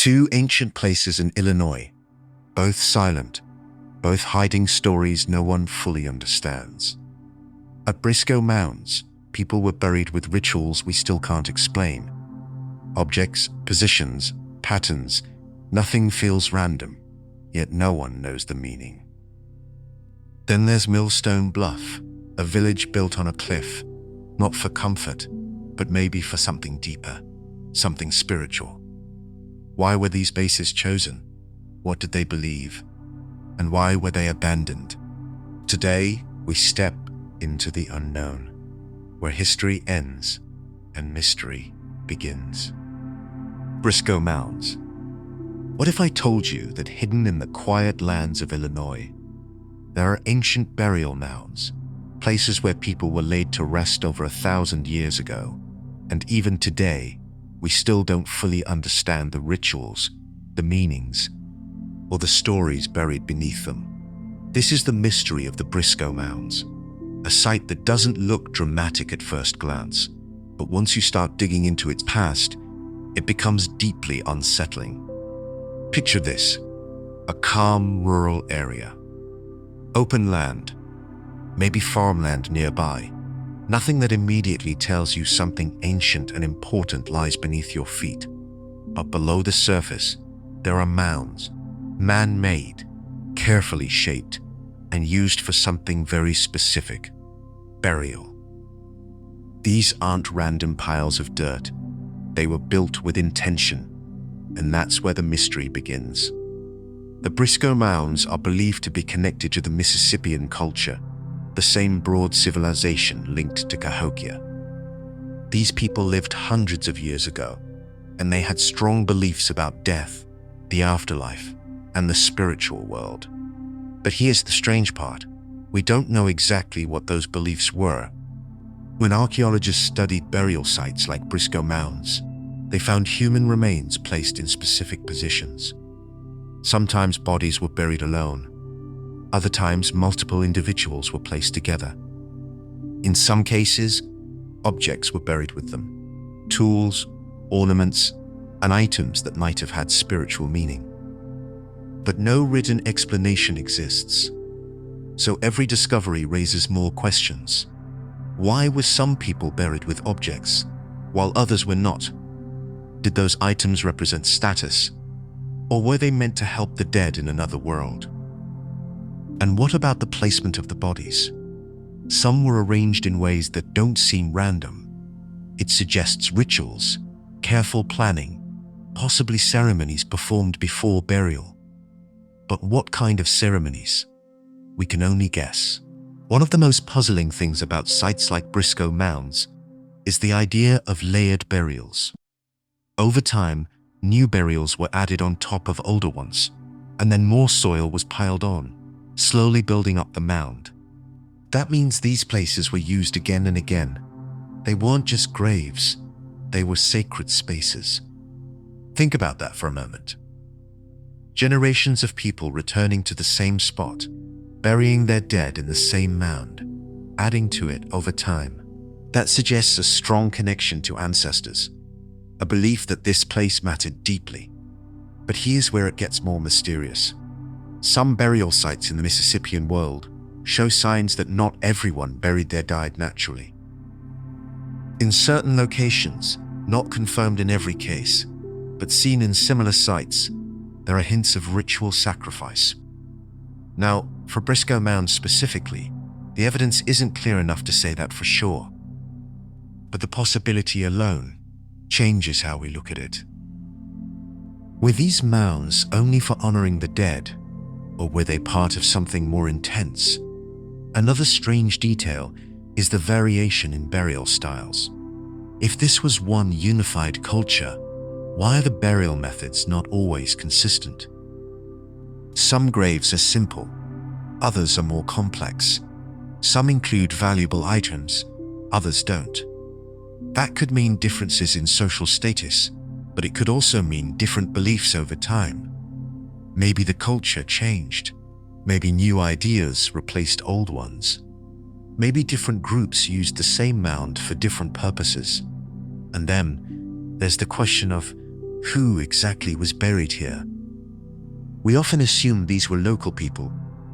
Two ancient places in Illinois, both silent, both hiding stories no one fully understands. At Briscoe Mounds, people were buried with rituals we still can't explain. Objects, positions, patterns, nothing feels random, yet no one knows the meaning. Then there's Millstone Bluff, a village built on a cliff, not for comfort, but maybe for something deeper, something spiritual. Why were these bases chosen? What did they believe? And why were they abandoned? Today, we step into the unknown, where history ends and mystery begins. Briscoe Mounds. What if I told you that hidden in the quiet lands of Illinois, there are ancient burial mounds, places where people were laid to rest over 1,000 years ago, and even today, we still don't fully understand the rituals, the meanings, or the stories buried beneath them. This is the mystery of the Briscoe Mounds, a site that doesn't look dramatic at first glance, but once you start digging into its past, it becomes deeply unsettling. Picture this: a calm rural area. Open land, maybe farmland nearby. Nothing that immediately tells you something ancient and important lies beneath your feet. But below the surface, there are mounds, man-made, carefully shaped, and used for something very specific: burial. These aren't random piles of dirt. They were built with intention, and that's where the mystery begins. The Briscoe Mounds are believed to be connected to the Mississippian culture, the same broad civilization linked to Cahokia. These people lived hundreds of years ago, and they had strong beliefs about death, the afterlife, and the spiritual world. But here's the strange part: we don't know exactly what those beliefs were. When archaeologists studied burial sites like Briscoe Mounds, they found human remains placed in specific positions. Sometimes bodies were buried alone. Other times, multiple individuals were placed together. In some cases, objects were buried with them: tools, ornaments, and items that might have had spiritual meaning. But no written explanation exists. So every discovery raises more questions. Why were some people buried with objects, while others were not? Did those items represent status, or were they meant to help the dead in another world? And what about the placement of the bodies? Some were arranged in ways that don't seem random. It suggests rituals, careful planning, possibly ceremonies performed before burial. But what kind of ceremonies? We can only guess. One of the most puzzling things about sites like Briscoe Mounds is the idea of layered burials. Over time, new burials were added on top of older ones, and then more soil was piled on, slowly building up the mound. That means these places were used again and again. They weren't just graves, they were sacred spaces. Think about that for a moment. Generations of people returning to the same spot, burying their dead in the same mound, adding to it over time. That suggests a strong connection to ancestors, a belief that this place mattered deeply. But here's where it gets more mysterious. Some burial sites in the Mississippian world show signs that not everyone buried their dead naturally. In certain locations, not confirmed in every case, but seen in similar sites, there are hints of ritual sacrifice. Now, for Briscoe Mounds specifically, the evidence isn't clear enough to say that for sure. But the possibility alone changes how we look at it. Were these mounds only for honoring the dead, or were they part of something more intense? Another strange detail is the variation in burial styles. If this was one unified culture, why are the burial methods not always consistent? Some graves are simple, others are more complex. Some include valuable items, others don't. That could mean differences in social status, but it could also mean different beliefs over time. Maybe the culture changed. Maybe new ideas replaced old ones. Maybe different groups used the same mound for different purposes. And then there's the question of Who exactly was buried here? We often assume these were local people,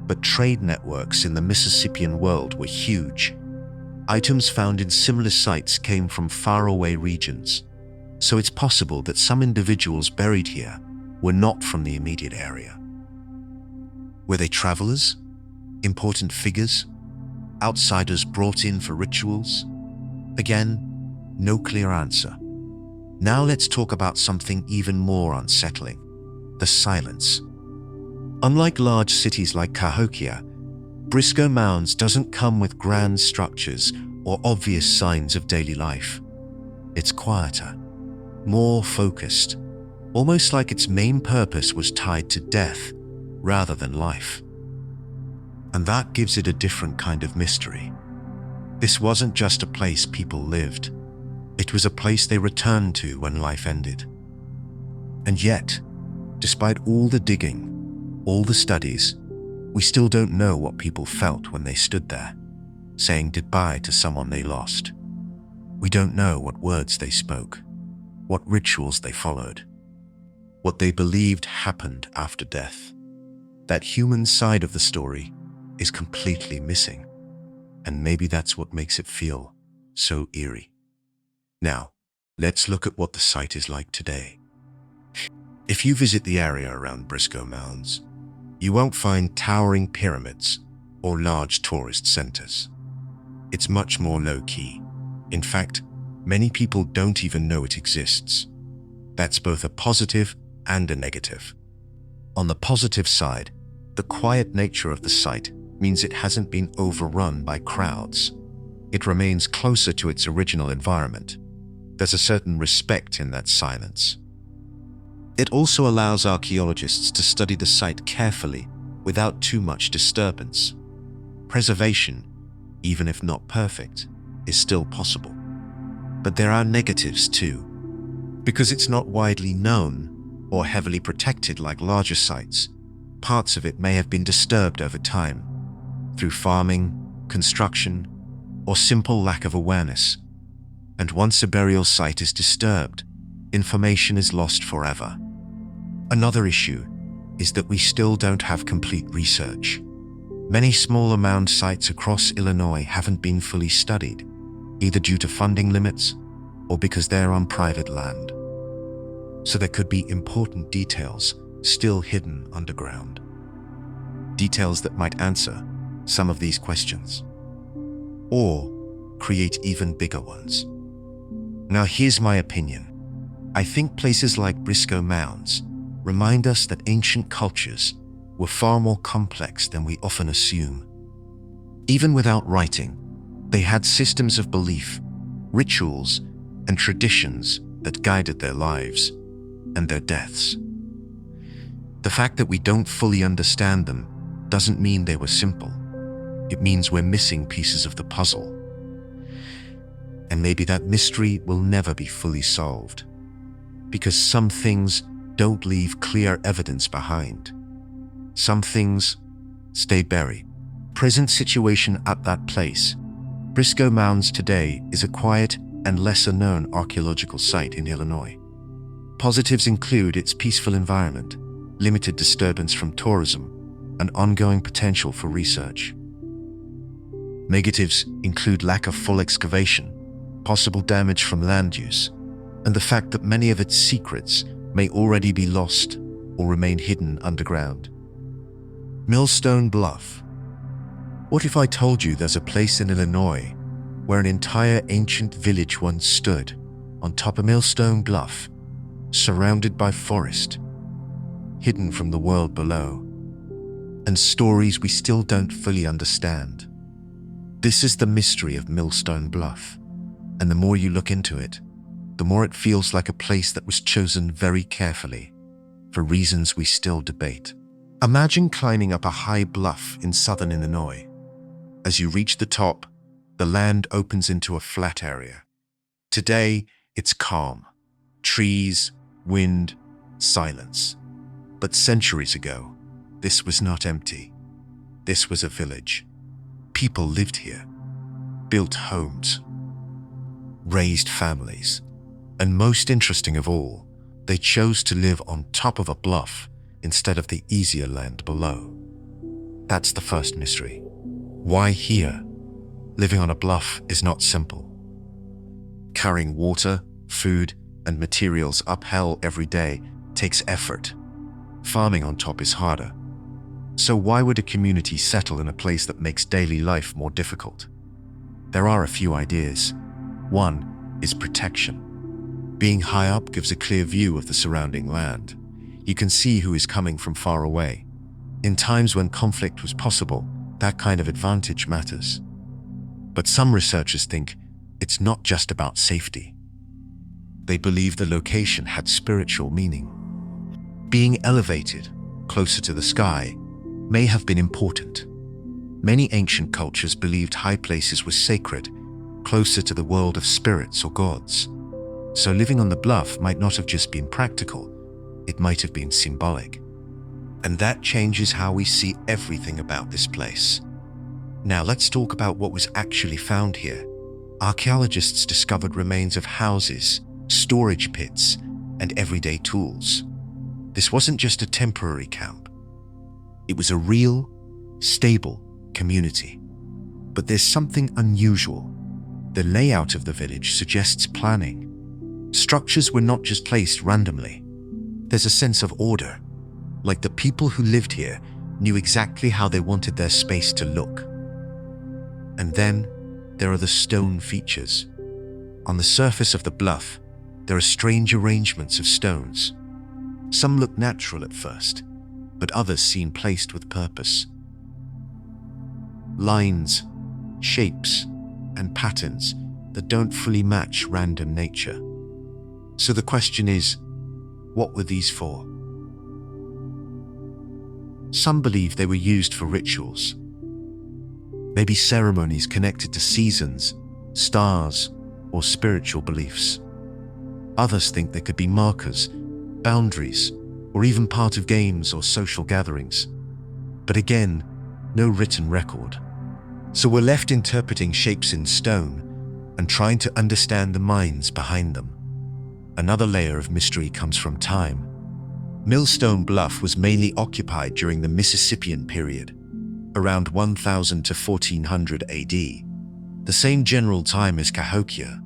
but trade networks in the Mississippian world were huge. Items found in similar sites came from faraway regions, so it's possible that some individuals buried here were not from the immediate area. Were they travelers? Important figures? Outsiders brought in for rituals? Again, no clear answer. Now let's talk about something even more unsettling: the silence. Unlike large cities like Cahokia, Briscoe Mounds doesn't come with grand structures or obvious signs of daily life. It's quieter, more focused, almost like its main purpose was tied to death rather than life. And that gives it a different kind of mystery. This wasn't just a place people lived. It was a place they returned to when life ended. And yet, despite all the digging, all the studies, we still don't know what people felt when they stood there, saying goodbye to someone they lost. We don't know what words they spoke, what rituals they followed, what they believed happened after death. That human side of the story is completely missing, and maybe that's what makes it feel so eerie. Now, let's look at what the site is like today. If you visit the area around Briscoe Mounds, you won't find towering pyramids or large tourist centers. It's much more low-key. In fact, many people don't even know it exists. That's both a positive and a negative. On the positive side, the quiet nature of the site means it hasn't been overrun by crowds. It remains closer to its original environment. There's a certain respect in that silence. It also allows archaeologists to study the site carefully without too much disturbance. Preservation, even if not perfect, is still possible. But there are negatives too. Because it's not widely known or heavily protected like larger sites, parts of it may have been disturbed over time through farming, construction, or simple lack of awareness. And once a burial site is disturbed, information is lost forever. Another issue is that we still don't have complete research. Many smaller mound sites across Illinois haven't been fully studied, either due to funding limits or because they're on private land. So there could be important details still hidden underground. Details that might answer some of these questions, or create even bigger ones. Now here's my opinion. I think places like Briscoe Mounds remind us that ancient cultures were far more complex than we often assume. Even without writing, they had systems of belief, rituals, and traditions that guided their lives and their deaths. The fact that we don't fully understand them doesn't mean they were simple. It means we're missing pieces of the puzzle. And maybe that mystery will never be fully solved, because some things don't leave clear evidence behind. Some things stay buried. Present situation at that place. Briscoe Mounds today is a quiet and lesser-known archaeological site in Illinois. Positives include its peaceful environment, limited disturbance from tourism, and ongoing potential for research. Negatives include lack of full excavation, possible damage from land use, and the fact that many of its secrets may already be lost or remain hidden underground. Millstone Bluff. What if I told you there's a place in Illinois where an entire ancient village once stood on top of Millstone Bluff, surrounded by forest, hidden from the world below, and stories we still don't fully understand? This is the mystery of Millstone Bluff, and the more you look into it, the more it feels like a place that was chosen very carefully, for reasons we still debate. Imagine climbing up a high bluff in southern Illinois. As you reach the top, the land opens into a flat area. Today, it's calm. Trees, wind, silence. But centuries ago, this was not empty. This was a village. People lived here, built homes, raised families, and most interesting of all, They chose to live on top of a bluff instead of the easier land below. That's the first mystery. Why here? Living on a bluff is not simple. Carrying water, food, and materials uphill every day takes effort. Farming on top is harder. So why would a community settle in a place that makes daily life more difficult? There are a few ideas. One is protection. Being high up gives a clear view of the surrounding land. You can see who is coming from far away. In times when conflict was possible, that kind of advantage matters. But some researchers think it's not just about safety. They believe the location had spiritual meaning. Being elevated, closer to the sky, may have been important. Many ancient cultures believed high places were sacred, closer to the world of spirits or gods. So living on the bluff might not have just been practical, it might have been symbolic. And that changes how we see everything about this place. Now let's talk about what was actually found here. Archaeologists discovered remains of houses, storage pits, and everyday tools. This wasn't just a temporary camp. It was a real, stable community. But there's something unusual. The layout of the village suggests planning. Structures were not just placed randomly. There's a sense of order, like the people who lived here knew exactly how they wanted their space to look. And then there are the stone features. On the surface of the bluff, there are strange arrangements of stones. Some look natural at first, but others seem placed with purpose. Lines, shapes, and patterns that don't fully match random nature. So the question is, what were these for? Some believe they were used for rituals. Maybe ceremonies connected to seasons, stars, or spiritual beliefs. Others think they could be markers, boundaries, or even part of games or social gatherings. But again, no written record. So we're left interpreting shapes in stone and trying to understand the minds behind them. Another layer of mystery comes from time. Millstone Bluff was mainly occupied during the Mississippian period, around 1000 to 1400 AD, the same general time as Cahokia.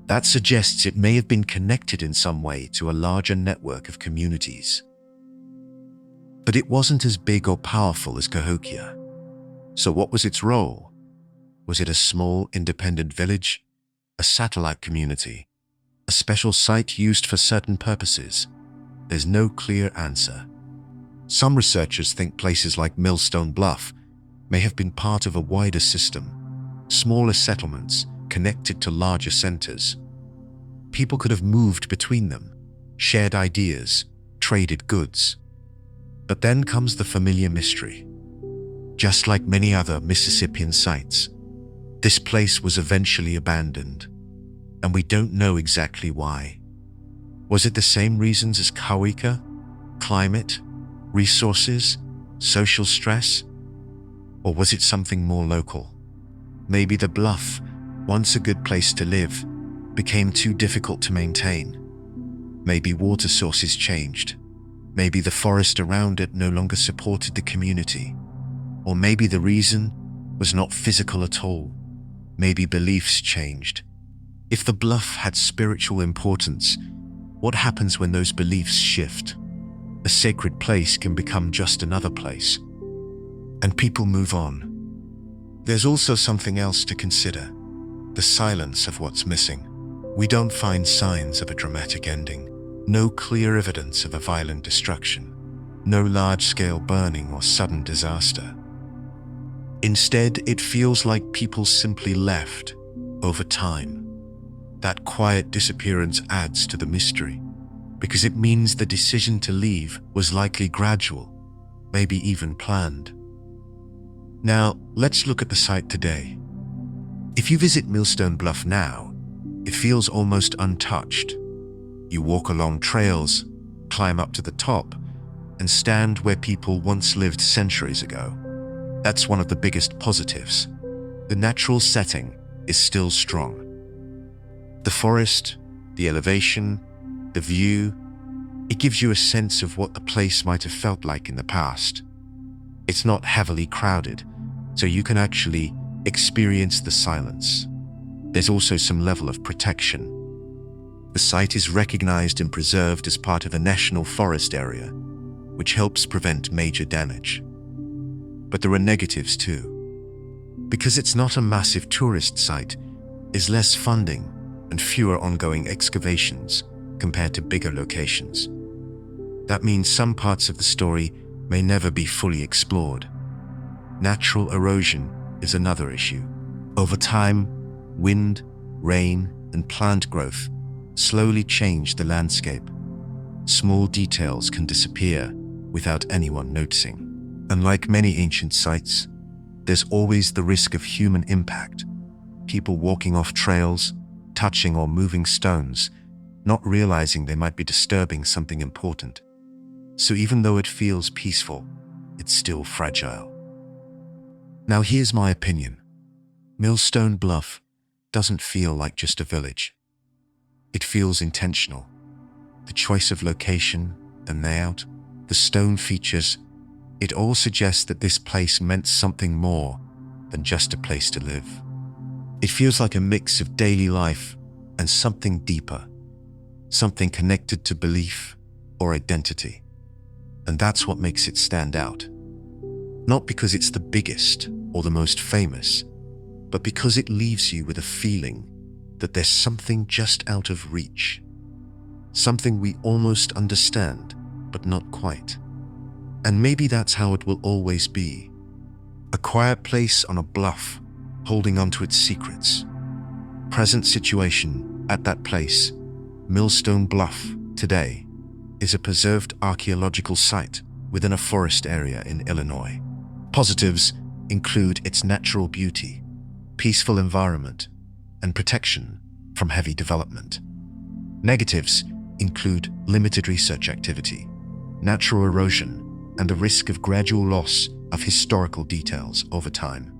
That suggests it may have been connected in some way to a larger network of communities. But it wasn't as big or powerful as Cahokia. So what was its role? Was it a small, independent village, a satellite community, a special site used for certain purposes? There's no clear answer. Some researchers think places like Millstone Bluff may have been part of a wider system, smaller settlements connected to larger centers. People could have moved between them, shared ideas, traded goods. But then comes the familiar mystery. Just like many other Mississippian sites, this place was eventually abandoned, and we don't know exactly why. Was it the same reasons as Cahokia? Climate, resources, social stress? Or was it something more local? Maybe the bluff, once a good place to live, became too difficult to maintain. Maybe water sources changed. Maybe the forest around it no longer supported the community. Or maybe the reason was not physical at all. Maybe beliefs changed. If the bluff had spiritual importance, what happens when those beliefs shift? A sacred place can become just another place, and people move on. There's also something else to consider: the silence of what's missing. We don't find signs of a dramatic ending, no clear evidence of a violent destruction, no large-scale burning or sudden disaster. Instead, it feels like people simply left over time. That quiet disappearance adds to the mystery, because it means the decision to leave was likely gradual, maybe even planned. Now, let's look at the site today. If you visit Millstone Bluff now, it feels almost untouched. You walk along trails, climb up to the top, and stand where people once lived centuries ago. That's one of the biggest positives. The natural setting is still strong. The forest, the elevation, the view, It gives you a sense of what the place might have felt like in the past. It's not heavily crowded, so you can actually experience the silence. There's also some level of protection. The site is recognized and preserved as part of a national forest area, which helps prevent major damage. But there are negatives too. Because it's not a massive tourist site, there's less funding and fewer ongoing excavations compared to bigger locations. That means some parts of the story may never be fully explored. Natural erosion is another issue. Over time, wind, rain, and plant growth slowly change the landscape. Small details can disappear without anyone noticing. And like many ancient sites, there's always the risk of human impact. People walking off trails, touching or moving stones, not realizing they might be disturbing something important. So even though it feels peaceful, it's still fragile. Now here's my opinion. Millstone Bluff doesn't feel like just a village. It feels intentional. The choice of location, the layout, the stone features, it all suggests that this place meant something more than just a place to live. It feels like a mix of daily life and something deeper, something connected to belief or identity. And that's what makes it stand out. Not because it's the biggest or the most famous, but because it leaves you with a feeling that there's something just out of reach. Something we almost understand, but not quite. And maybe that's how it will always be. A quiet place on a bluff, holding on to its secrets. Present situation at that place, Millstone Bluff, today, is a preserved archaeological site within a forest area in Illinois. Positives include its natural beauty, peaceful environment, and protection from heavy development. Negatives include limited research activity, natural erosion, and the risk of gradual loss of historical details over time.